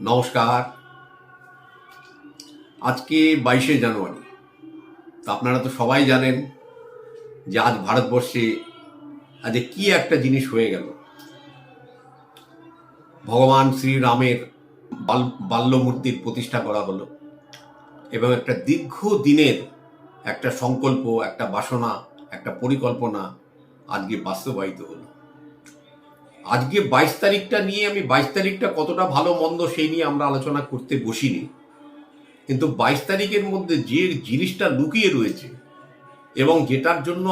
নমস্কার। আজকে 22শে জানুয়ারি। তো আপনারা তো সবাই জানেন যে আজ ভারতবর্ষে আজকে কি একটা জিনিস হয়ে গেল। ভগবান শ্রীরামের বাল্য মূর্তির প্রতিষ্ঠা করা হলো এবং একটা দীর্ঘ দিনের একটা সংকল্প, একটা বাসনা, একটা পরিকল্পনা আজকে বাস্তবায়িত হলো। আজকে 22 তারিখটা নিয়ে আমি 22 তারিখটা কতটা ভালো মন্দ সেই নিয়ে আমরা আলোচনা করতে বসিনি, কিন্তু 22 তারিখের মধ্যে যে জিনিসটা লুকিয়ে রয়েছে এবং যেটার জন্য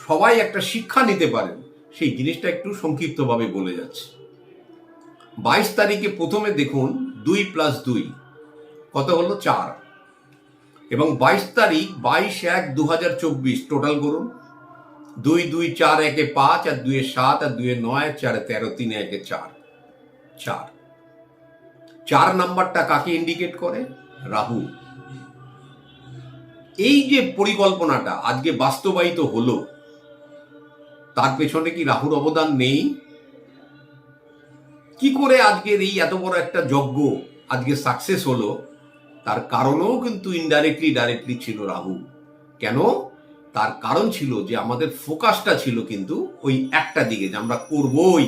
সবাই একটা শিক্ষা নিতে পারেন সেই জিনিসটা একটু সংক্ষিপ্তভাবে বলে যাচ্ছে। 22 তারিখে প্রথমে দেখুন 2+2 কত হলো 4, এবং 22 তারিখ 22/1/2024 টোটাল করুন। 2 2 4 1 5 আর 2 7 আর 2 9 আর 4 13 3 1 4 4 4 নাম্বারটা কাকে ইন্ডিকেট করে? রাহু। এই যে পরিকল্পনাটা আজকে বাস্তবায়িত হলো, তার পেছনে কি রাহুর অবদান নেই? কি করে আজকের এই এত বড় একটা যজ্ঞ আজকে সাকসেস হলো? তার কারণও কিন্তু ডাইরেক্টলি ছিল রাহু। কেন? তার কারণ ছিল যে আমাদের ফোকাসটা ছিল কিন্তু ওই একটা দিকে, যে আমরা করবই।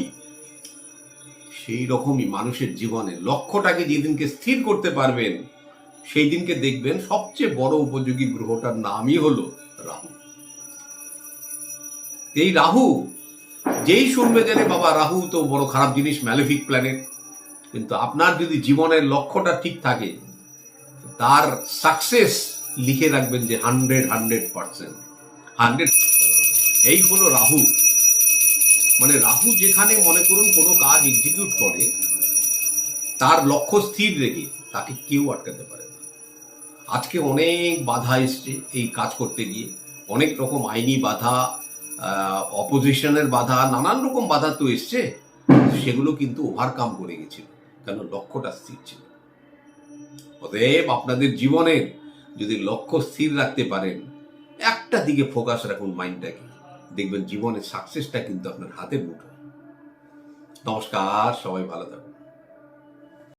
সেই রকমই মানুষের জীবনে লক্ষ্যটাকে যেদিনকে স্থির করতে পারবেন সেই দিনকে দেখবেন সবচেয়ে বড় উপযোগী গ্রহটার নামই হলো রাহু। এই রাহু যেই শুনবে যে বাবা রাহু তো বড় খারাপ জিনিস, ম্যালেফিক প্ল্যানেট, কিন্তু আপনার যদি জীবনের লক্ষ্যটা ঠিক থাকে তার সাকসেস লিখে রাখবেন যে 100%। এই হলো রাহু। মানে রাহু যেখানে মনে করুন কোনো কাজ এক্সিকিউট করে, তার লক্ষ্য স্থির রেখে তাকে কেউ আটকাতে পারে না। আজকে অনেক বাধা এসছে এই কাজ করতে গিয়ে, অনেক রকম আইনি বাধা, অপোজিশনের বাধা, নানান রকম বাধা তো এসছে, সেগুলো কিন্তু ওভারকাম করে গেছিল, কেন লক্ষ্যটা স্থির ছিল। অতএব আপনাদের জীবনের যদি লক্ষ্য স্থির রাখতে পারেন, একটা দিকে ফোকাস রাখুন মাইন্ডটাকে, দেখবেন জীবনের সাকসেসটা কিন্তু আপনার হাতে মুঠোয়। নমস্কার, সবাই ভালো থাকুন।